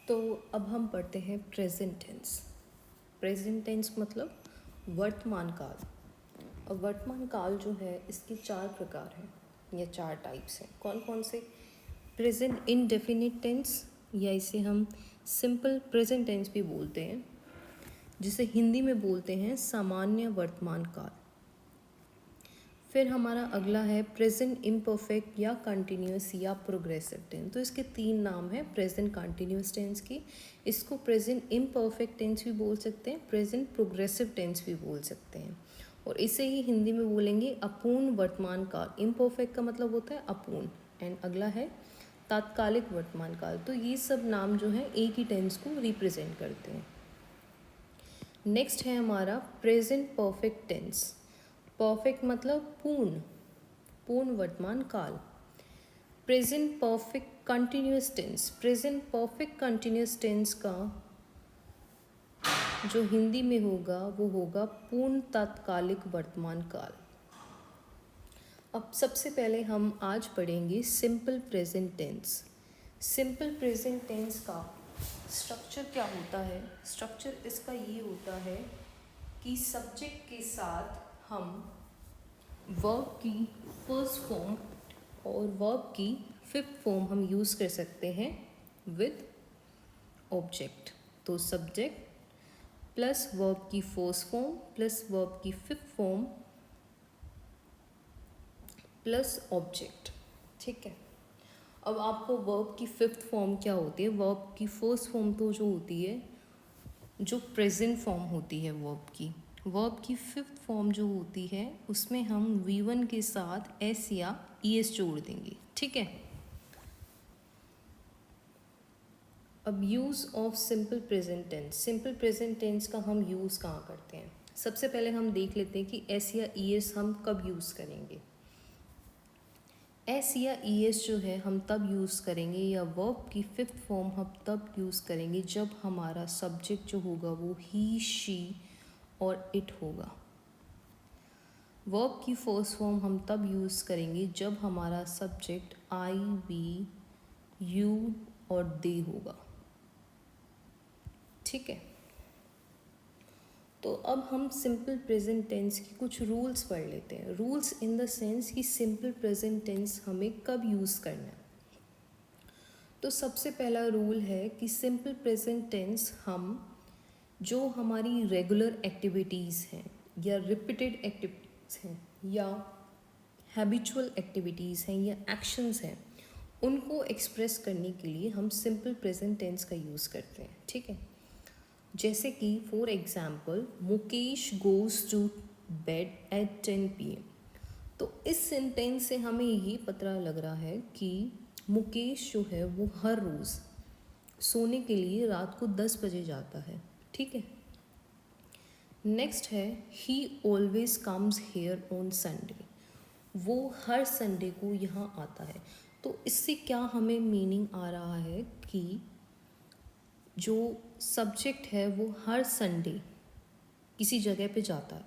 तो अब हम पढ़ते हैं प्रेजेंट टेंस। प्रेजेंट टेंस मतलब वर्तमान काल। और वर्तमान काल जो है इसके 4 प्रकार हैं या 4 टाइप्स हैं। कौन कौन से? प्रेजेंट इंडेफिनिट टेंस, या इसे हम सिंपल प्रेजेंट टेंस भी बोलते हैं, जिसे हिंदी में बोलते हैं सामान्य वर्तमान काल। फिर हमारा अगला है प्रेजेंट इम्परफेक्ट या कंटिन्यूस या प्रोग्रेसिव टेंस। तो इसके 3 नाम हैं प्रेजेंट कंटिन्यूस टेंस की। इसको प्रेजेंट इम्परफेक्ट टेंस भी बोल सकते हैं, प्रेजेंट प्रोग्रेसिव टेंस भी बोल सकते हैं। और इसे ही हिंदी में बोलेंगे अपूर्ण वर्तमान काल। इम्परफेक्ट का मतलब होता है अपूर्ण, एंड अगला है तात्कालिक वर्तमान काल। तो ये सब नाम जो है एक ही टेंस को रिप्रेजेंट करते हैं। नेक्स्ट है हमारा प्रेजेंट परफेक्ट टेंस। परफेक्ट मतलब पूर्ण, पूर्ण वर्तमान काल। Present perfect continuous tense. Present perfect continuous tense का जो हिंदी में होगा वो होगा पूर्ण तात्कालिक वर्तमान काल। अब सबसे पहले हम आज पढ़ेंगे simple present tense. Simple present tense का स्ट्रक्चर क्या होता है? स्ट्रक्चर इसका ये होता है कि सब्जेक्ट के साथ हम वर्ब की फर्स्ट फॉर्म और वर्ब की फिफ्थ फॉर्म हम यूज़ कर सकते हैं विद ऑब्जेक्ट। तो सब्जेक्ट प्लस वर्ब की फर्स्ट फॉर्म प्लस वर्ब की फिफ्थ फॉर्म प्लस ऑब्जेक्ट। ठीक है। अब आपको वर्ब की फिफ्थ फॉर्म क्या होती है? वर्ब की फर्स्ट फॉर्म तो जो होती है, जो प्रेजेंट फॉर्म होती है वर्ब की। वर्ब की फिफ्थ फॉर्म जो होती है उसमें हम V1 के साथ एस या ES जोड़ देंगे। ठीक है। अब use of simple present tense. Simple present tense का हम यूज़ कहाँ करते हैं? सबसे पहले हम देख लेते हैं कि एस या ES हम कब यूज़ करेंगे। एस या ES जो है हम तब यूज़ करेंगे, या वर्ब की फिफ्थ फॉर्म हम तब यूज़ करेंगे जब हमारा सब्जेक्ट जो होगा वो ही, शी और इट होगा। वर्ब की फर्स्ट फॉर्म हम तब यूज़ करेंगे जब हमारा सब्जेक्ट आई, वी, यू और दे होगा। ठीक है। तो अब हम सिंपल प्रेजेंट टेंस की कुछ रूल्स पढ़ लेते हैं। रूल्स इन द सेंस कि सिंपल प्रेजेंट टेंस हमें कब यूज़ करना है। तो सबसे पहला रूल है कि सिंपल प्रेजेंट टेंस हम जो हमारी रेगुलर एक्टिविटीज़ हैं या रिपीटेड एक्टिविटीज़ हैं या हैबिचुअल एक्टिविटीज़ हैं या एक्शंस हैं, उनको एक्सप्रेस करने के लिए हम सिंपल प्रेजेंट टेंस का यूज़ करते हैं। ठीक है। जैसे कि for example, Mukesh goes to bed at 10 PM। तो इस सेंटेंस से हमें ये पता लग रहा है कि मुकेश जो है वो हर रोज़ सोने के लिए रात को 10 बजे जाता है। ठीक है। नेक्स्ट है ही always comes here on Sunday. वो हर संडे को यहाँ आता है। तो इससे क्या हमें मीनिंग आ रहा है कि जो सब्जेक्ट है वो हर संडे किसी जगह पे जाता है।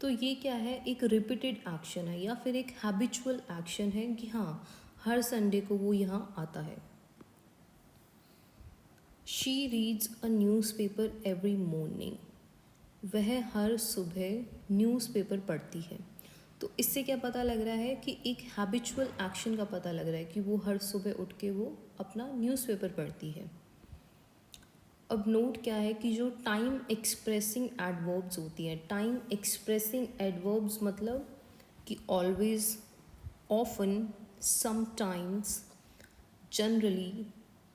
तो ये क्या है? एक रिपीटेड एक्शन है या फिर एक हैबिचुअल एक्शन है कि हाँ, हर संडे को वो यहाँ आता है। She reads a newspaper every morning. वह हर सुबह न्यूज़पेपर पढ़ती है। तो इससे क्या पता लग रहा है कि एक हैबिचुअल एक्शन का पता लग रहा है कि वो हर सुबह उठ के वो अपना न्यूज़पेपर पढ़ती है। अब नोट क्या है कि जो टाइम एक्सप्रेसिंग एडवर्ब्स होती हैं, टाइम एक्सप्रेसिंग एडवर्ब्स मतलब कि always, often, sometimes, generally,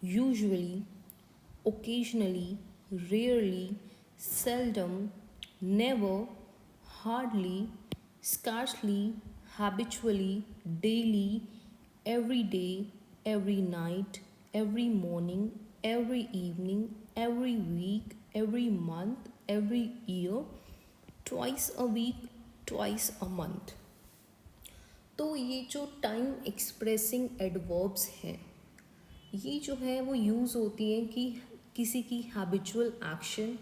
usually, occasionally, rarely, seldom, never, hardly, scarcely, habitually, daily, every day, every night, every morning, every evening, every week, every month, every year, twice a week, twice a month। तो ये जो time expressing adverbs हैं, ये जो है वो use होती हैं कि किसी की हैबिचुअल एक्शन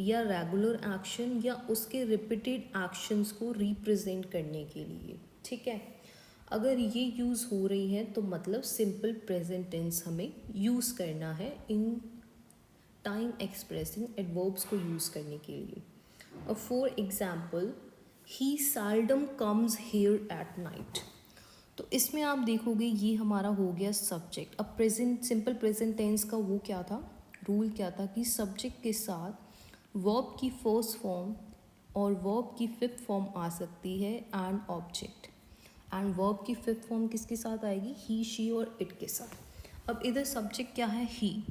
या रेगुलर एक्शन या उसके रिपीटेड एक्शंस को रिप्रेजेंट करने के लिए। ठीक है। अगर ये यूज़ हो रही है तो मतलब सिंपल प्रेजेंट टेंस हमें यूज़ करना है इन टाइम एक्सप्रेसिंग एडवर्ब्स को यूज़ करने के लिए। और for example, he seldom comes here eight night. तो इसमें आप देखोगे ये हमारा हो गया सब्जेक्ट। अब प्रेजेंट, सिंपल प्रेजेंट टेंस का वो क्या था, रूल क्या था कि सब्जेक्ट के साथ वर्ब की फर्स्ट फॉर्म और वर्ब की फिफ्थ फॉर्म आ सकती है एंड ऑब्जेक्ट। एंड वर्ब की फिफ्थ फॉर्म किसके साथ आएगी, ही, शी और इट के साथ। अब इधर सब्जेक्ट क्या है, ही।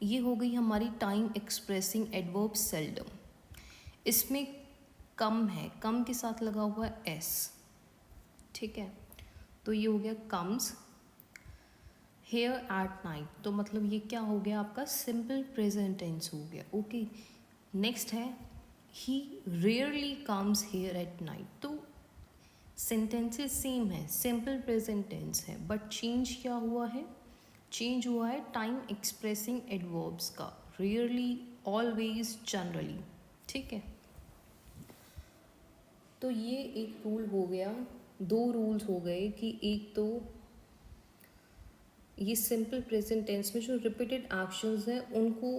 ये हो गई हमारी टाइम एक्सप्रेसिंग एडवर्ब सेल्डम। इसमें कम है, कम के साथ लगा हुआ है एस, ठीक है। तो ये हो गया कम्स हेयर एट नाइट, तो मतलब ये क्या हो गया आपका सिंपल प्रेजेंट टेंस हो गया। ओके, नेक्स्ट है he rarely comes here at night. तो सेंटेंसेस सेम है, सिंपल प्रेजेंट टेंस है, बट चेंज क्या हुआ है, चेंज हुआ है टाइम एक्सप्रेसिंग एडवर्ब्स का, रेयरली, ऑलवेज, जनरली, ठीक है। तो ये एक रूल हो गया, दो रूल्स हो गए कि एक तो ये सिंपल प्रेजेंट टेंस में जो रिपीटेड एक्शंस हैं उनको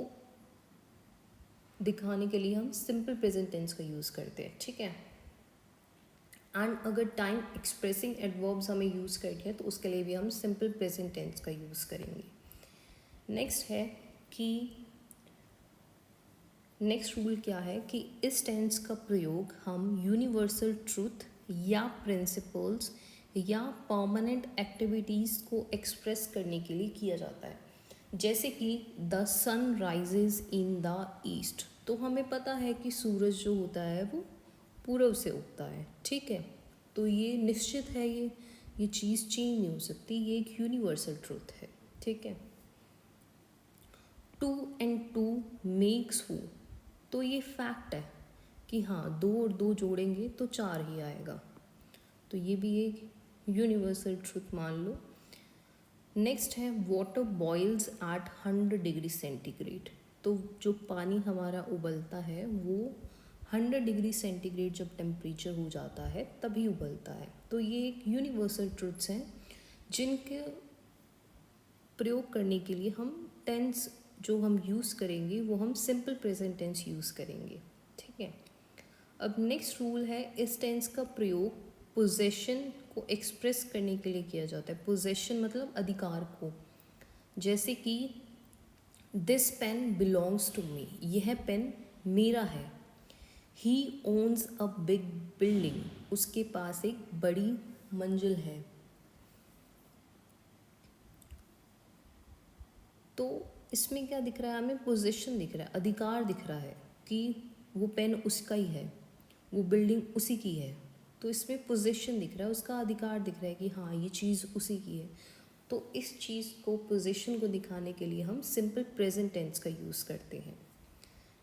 दिखाने के लिए हम सिंपल प्रेजेंट टेंस का यूज़ करते हैं, ठीक है। एंड अगर टाइम एक्सप्रेसिंग एडवर्ब्स हमें यूज़ करनी है तो उसके लिए भी हम सिंपल प्रेजेंट टेंस का यूज़ करेंगे। नेक्स्ट है कि नेक्स्ट रूल क्या है कि इस टेंस का प्रयोग हम यूनिवर्सल ट्रूथ या प्रिंसिपल्स या परमानेंट एक्टिविटीज़ को एक्सप्रेस करने के लिए किया जाता है। जैसे कि the sun rises in the east, तो हमें पता है कि सूरज जो होता है वो पूरब से उगता है, ठीक है। तो ये निश्चित है, ये चीज़ चेंज नहीं हो सकती, ये एक यूनिवर्सल ट्रूथ है, ठीक है। 2 and 2 मेक्स 4, तो ये फैक्ट है कि हाँ 2 और 2 जोड़ेंगे तो 4 ही आएगा, तो ये भी एक यूनिवर्सल ट्रूथ मान लो। नेक्स्ट है water boils at 100 degree centigrade, तो जो पानी हमारा उबलता है वो 100 डिग्री सेंटीग्रेड जब टेम्परेचर हो जाता है तभी उबलता है। तो ये एक यूनिवर्सल ट्रूथ्स हैं जिनके प्रयोग करने के लिए हम टेंस जो हम यूज़ करेंगे वो हम सिंपल प्रेजेंट टेंस यूज़ करेंगे, ठीक है। अब नेक्स्ट रूल है, इस टेंस का प्रयोग पोजेशन को एक्सप्रेस करने के लिए किया जाता है। पोजेशन मतलब अधिकार को, जैसे कि this pen belongs to me, यह पेन मेरा है। He owns a big building, उसके पास एक बड़ी मंजिल है। तो इसमें क्या दिख रहा है हमें, पोजीशन दिख रहा है, अधिकार दिख रहा है कि वो पेन उसका ही है, वो बिल्डिंग उसी की है। तो इसमें पोजीशन दिख रहा है, उसका अधिकार दिख रहा है कि हाँ ये चीज़ उसी की है। तो इस चीज़ को, पोजीशन को दिखाने के लिए हम सिंपल प्रेजेंट टेंस का यूज़ करते हैं।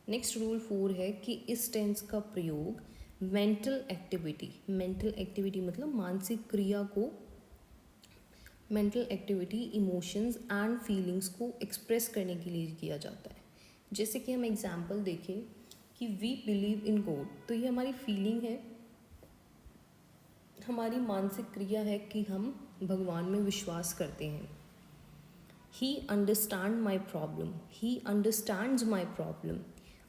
नेक्स्ट रूल 4 है कि इस टेंस का प्रयोग मेंटल एक्टिविटी मतलब मानसिक क्रिया को, mental activity, emotions and feelings को एक्सप्रेस करने के लिए किया जाता है। जैसे कि हम एग्जांपल देखें कि वी बिलीव इन गॉड, तो ये हमारी फीलिंग है, हमारी मानसिक क्रिया है कि हम भगवान में विश्वास करते हैं। ही understand my problem, he understands my problem.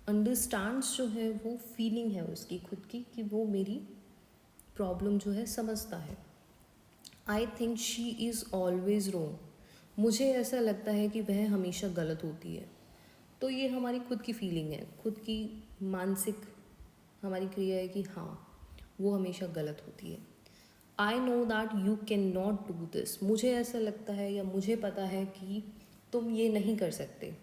Understands जो है वो फीलिंग है उसकी खुद की कि वो मेरी प्रॉब्लम जो है समझता है। I think she is always wrong, मुझे ऐसा लगता है कि वह हमेशा गलत होती है। तो ये हमारी खुद की फीलिंग है, खुद की मानसिक हमारी क्रिया है कि हाँ वो हमेशा गलत होती है। I know that you can not do this, मुझे ऐसा लगता है या मुझे पता है कि तुम ये नहीं कर सकते।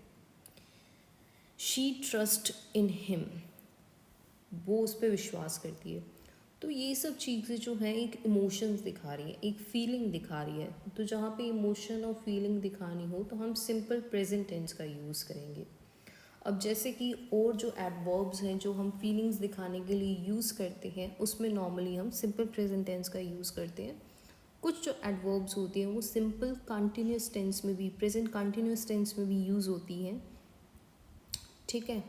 शी ट्रस्ट इन हिम, वो उस पर विश्वास करती है। तो ये सब चीज़ें जो हैं एक इमोशंस दिखा रही है, एक फीलिंग दिखा रही है। तो जहाँ पे इमोशन और फीलिंग दिखानी हो तो हम सिंपल प्रेजेंट टेंस का यूज़ करेंगे। अब जैसे कि और जो एडवर्ब्स हैं जो हम फीलिंग्स दिखाने के लिए यूज़ करते हैं उसमें नॉर्मली हम सिंपल प्रेजेंट टेंस का यूज़ करते हैं। कुछ जो एडवर्ब्स होती हैं वो सिंपल कंटिन्यूस टेंस में भी, प्रेजेंट कंटिन्यूस टेंस में भी यूज़ होती हैं, ठीक है।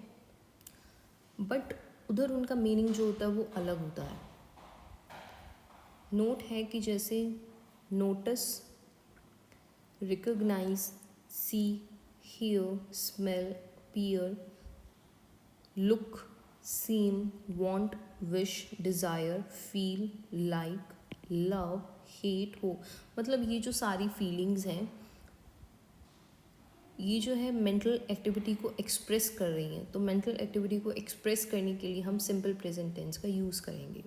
बट उधर उनका मीनिंग जो होता है वो अलग होता है। नोट है कि जैसे नोटिस, रिकॉग्नाइज, सी, hear, smell, appear, look, seem, want, wish, desire, feel, like, love, hate हो, मतलब ये जो सारी फीलिंग्स हैं ये जो है मेंटल एक्टिविटी को एक्सप्रेस कर रही हैं। तो मेंटल एक्टिविटी को एक्सप्रेस करने के लिए हम सिंपल प्रेजेंट टेंस का यूज़ करेंगे।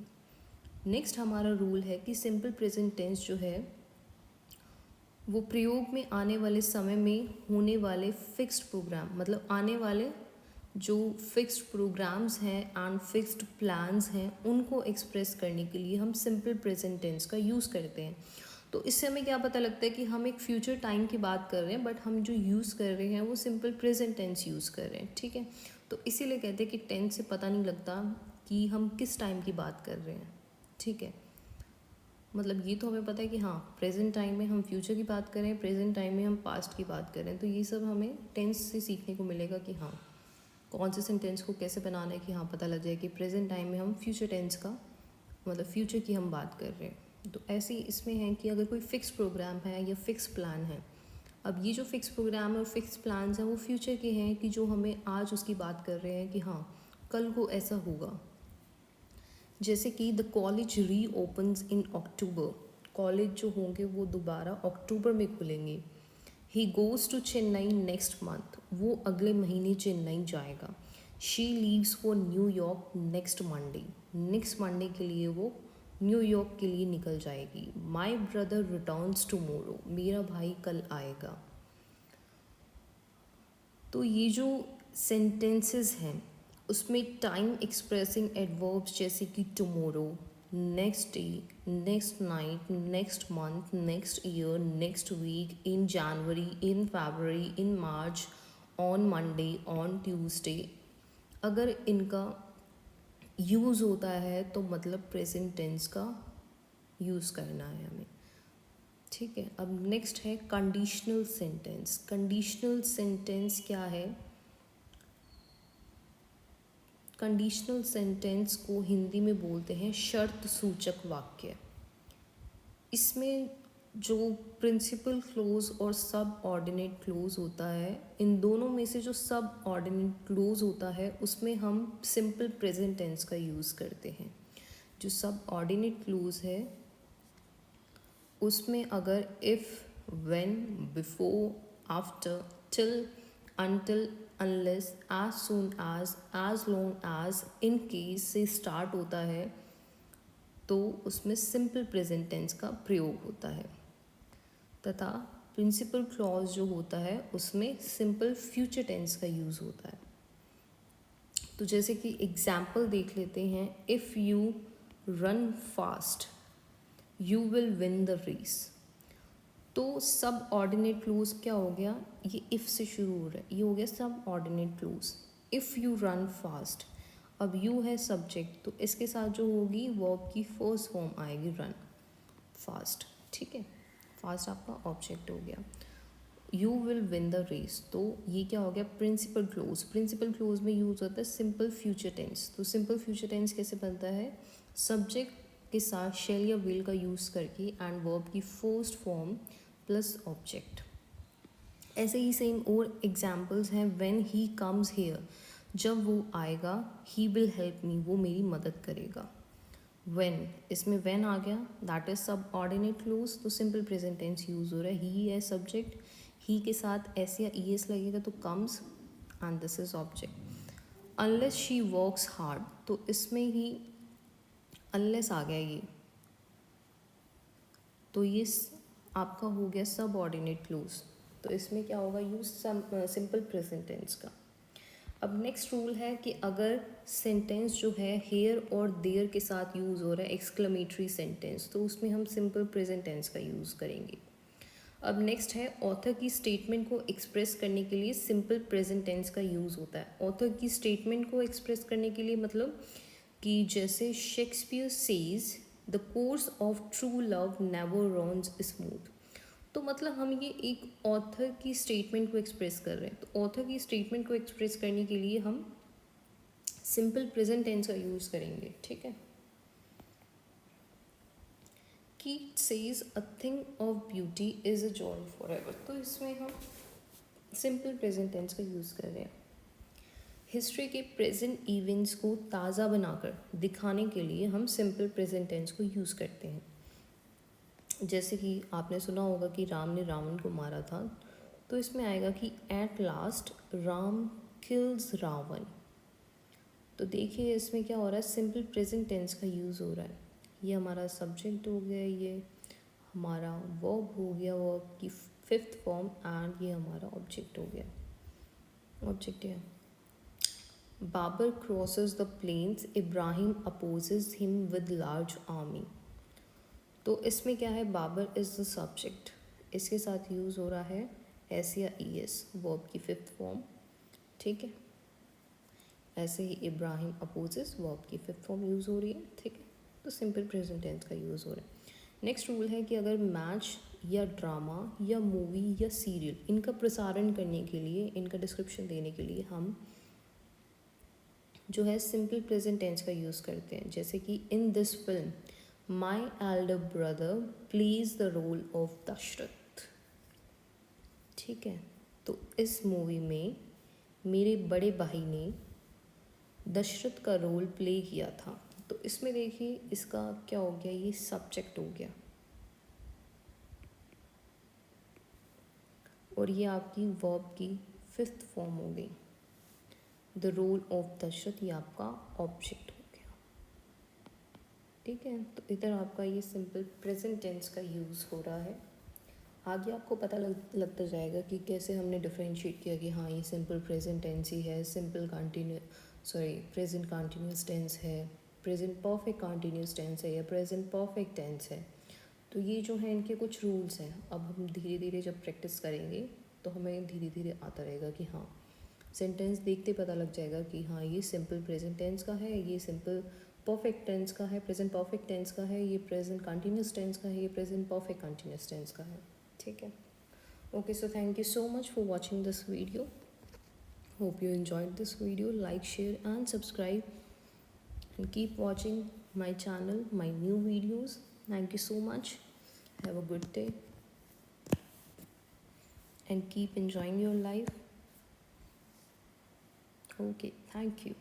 नेक्स्ट हमारा रूल है कि सिंपल प्रेजेंट टेंस जो है वो प्रयोग में आने वाले समय में होने वाले फिक्स्ड प्रोग्राम, मतलब आने वाले जो फिक्स्ड प्रोग्राम्स हैं एंड फिक्स्ड प्लान्स हैं उनको एक्सप्रेस करने के लिए हम सिंपल प्रेजेंट टेंस का यूज़ करते हैं। तो इससे हमें क्या पता लगता है कि हम एक फ्यूचर टाइम की बात कर रहे हैं, बट हम जो यूज़ कर रहे हैं वो सिंपल प्रेजेंट टेंस यूज़ कर रहे हैं, ठीक है। तो इसीलिए कहते हैं कि टेंस से पता नहीं लगता कि हम किस टाइम की बात कर रहे हैं, ठीक है। मतलब ये तो हमें पता है कि हाँ प्रेजेंट टाइम में हम फ्यूचर की बात कर रहे हैं, प्रेजेंट टाइम में हम पास्ट की बात कर रहे हैं। तो ये सब हमें टेंस से सीखने को मिलेगा कि हाँ कौन से सेंटेंस को कैसे बनाना है कि हाँ पता लग जाए कि प्रेजेंट टाइम में हम फ्यूचर टेंस का मतलब फ्यूचर की हम बात कर रहे हैं। तो ऐसे ही इसमें है कि अगर कोई फिक्स प्रोग्राम है या फिक्स प्लान है, अब ये जो फिक्स प्रोग्राम है और फिक्स प्लान्स हैं वो फ्यूचर के हैं कि जो हमें आज उसकी बात कर रहे हैं कि हाँ कल को ऐसा होगा। जैसे कि the college reopens in October, college जो होंगे वो दोबारा अक्टूबर में खुलेंगे। He goes to Chennai next month, वो अगले महीने चेन्नई जाएगा। She leaves for New York next Monday के लिए वो न्यूयॉर्क के लिए निकल जाएगी। माई ब्रदर रिटर्न्स टुमारो, मेरा भाई कल आएगा। तो ये जो सेंटेंसेस हैं उसमें टाइम एक्सप्रेसिंग एडवर्ब्स जैसे कि tomorrow, next day, next night, next month, next year, next week, in January, in February, in March, on Monday, on Tuesday, अगर इनका यूज़ होता है तो मतलब प्रेजेंट टेंस का यूज़ करना है हमें, ठीक है। अब नेक्स्ट है कंडीशनल सेंटेंस। कंडीशनल सेंटेंस क्या है? कंडीशनल सेंटेंस को हिंदी में बोलते हैं शर्त सूचक वाक्य। इसमें जो प्रिंसिपल क्लोज और सब ऑर्डिनेट क्लोज होता है, इन दोनों में से जो सब ऑर्डिनेट क्लोज होता है उसमें हम सिंपल प्रेजेंट टेंस का यूज़ करते हैं। जो सब ऑर्डिनेट क्लोज है उसमें अगर if, when, before, after, till, until, unless, as soon as long as, in case से स्टार्ट होता है तो उसमें सिंपल प्रेजेंट टेंस का प्रयोग होता है, तथा प्रिंसिपल क्लॉज जो होता है उसमें सिंपल फ्यूचर टेंस का यूज़ होता है। तो जैसे कि एग्जाम्पल देख लेते हैं, if you run fast you will win the race. तो सब ऑर्डिनेट क्लोज क्या हो गया? ये इफ़ से शुरू हो रहा है, ये हो गया subordinate clause. If you run fast, अब यू है सब्जेक्ट तो इसके साथ जो होगी वर्ब की फर्स्ट फॉर्म आएगी रन, फास्ट, ठीक है। फास्ट आपका ऑब्जेक्ट हो गया। You will win the race, तो ये क्या हो गया? Principal clause. प्रिंसिपल क्लोज में यूज होता है सिंपल फ्यूचर टेंस। तो सिंपल फ्यूचर टेंस कैसे बनता है? सब्जेक्ट के साथ शेल या विल का यूज़ करके एंड वर्ब की फर्स्ट फॉर्म प्लस ऑब्जेक्ट। ऐसे ही सेम और एग्जाम्पल्स हैं। व्हेन ही कम्स हियर, जब वो आएगा। ही विल हेल्प मी, वो मेरी मदद करेगा। व्हेन, इसमें व्हेन आ गया, दैट इज सब ऑर्डिनेट क्लोज, तो सिंपल प्रेजेंट टेंस यूज हो रहा है। ही है सब्जेक्ट, ही के साथ एस या ई एस लगेगा तो comes and this is object. Unless she works hard, तो इसमें ही अनलेस आ गया ये, तो ये आपका हो गया सब ऑर्डिनेट क्लोज। तो इसमें क्या होगा? यूज सिंपल प्रेजेंट टेंस का। अब नेक्स्ट रूल है कि अगर सेंटेंस जो है हेयर और देयर के साथ यूज़ हो रहा है, एक्सक्लेमेटरी सेंटेंस, तो उसमें हम सिंपल प्रेजेंट टेंस का यूज़ करेंगे। अब नेक्स्ट है ऑथर की स्टेटमेंट को एक्सप्रेस करने के लिए सिंपल प्रेजेंट टेंस का यूज़ होता है। ऑथर की स्टेटमेंट को एक्सप्रेस करने के लिए मतलब कि जैसे Shakespeare says the course of true love never runs smooth, तो मतलब हम ये एक ऑथर की स्टेटमेंट को एक्सप्रेस कर रहे हैं। तो ऑथर की स्टेटमेंट को एक्सप्रेस करने के लिए हम सिंपल प्रेजेंट टेंस का यूज़ करेंगे, ठीक है। कीट says a thing of beauty is a joy for ever, तो इसमें हम सिंपल प्रेजेंट टेंस का यूज़ कर रहे हैं। हिस्ट्री के प्रेजेंट इवेंट्स को ताज़ा बनाकर दिखाने के लिए हम सिंपल प्रेजेंट टेंस को यूज़ करते हैं। जैसे कि आपने सुना होगा कि राम ने रावण को मारा था, तो इसमें आएगा कि at last Ram kills Ravan. तो देखिए इसमें क्या हो रहा है, सिंपल प्रेजेंट टेंस का यूज़ हो रहा है। ये हमारा सब्जेक्ट हो गया, ये हमारा वर्ब हो गया, वर्ब की फिफ्थ फॉर्म, एंड ये हमारा ऑब्जेक्ट हो गया। ऑब्जेक्ट है Babur crosses the plains, Ibrahim opposes him with large army. तो इसमें क्या है, बाबर इज़ द सब्जेक्ट, इसके साथ यूज़ हो रहा है एस या ई एस, वर्ब की फिफ्थ फॉर्म, ठीक है। ऐसे ही इब्राहिम अपोजेस, वर्ब की फिफ्थ फॉर्म यूज़ हो रही है, ठीक है। तो सिंपल प्रेजेंट टेंस का यूज़ हो रहा है। नेक्स्ट रूल है कि अगर मैच या ड्रामा या मूवी या सीरियल, इनका प्रसारण करने के लिए, इनका डिस्क्रिप्शन देने के लिए हम जो है सिंपल प्रेजेंट टेंस का यूज़ करते हैं। जैसे कि in this film my elder brother plays the role of Dashrath, ठीक है। तो इस मूवी में मेरे बड़े भाई ने दशरथ का रोल प्ले किया था। तो इसमें देखिए इसका क्या हो गया, ये सब्जेक्ट हो गया, और ये आपकी वर्ब की फिफ्थ फॉर्म हो गई। द रोल ऑफ दशरथ ये आपका ऑब्जेक्ट हो गया, ठीक है। तो इधर आपका ये सिंपल प्रेजेंट टेंस का यूज़ हो रहा है। आगे आपको पता लगता जाएगा कि कैसे हमने डिफरेंशिएट किया कि हाँ ये सिंपल प्रेजेंट टेंस ही है, सिंपल प्रेजेंट कंटिन्यूस टेंस है, प्रेजेंट परफेक्ट कंटिन्यूस टेंस है, या प्रेजेंट परफेक्ट टेंस है। तो ये जो है इनके कुछ रूल्स हैं। अब हम धीरे धीरे जब प्रैक्टिस करेंगे तो हमें धीरे धीरे आता रहेगा कि हाँ, सेंटेंस देखते पता लग जाएगा कि हाँ ये सिंपल प्रेजेंट टेंस का है, ये सिंपल परफेक्ट टेंस का है, प्रेजेंट परफेक्ट टेंस का है, ये प्रेजेंट कंटिन्यूस टेंस का है, ये प्रेजेंट परफेक्ट कंटिन्यूस टेंस का है, ठीक है। Okay, so thank you so much for watching this video. Hope you enjoyed this video. Like, share and subscribe, and keep watching my channel, my new videos. Thank you so much. Have a good day and keep enjoying your life. Okay, thank you.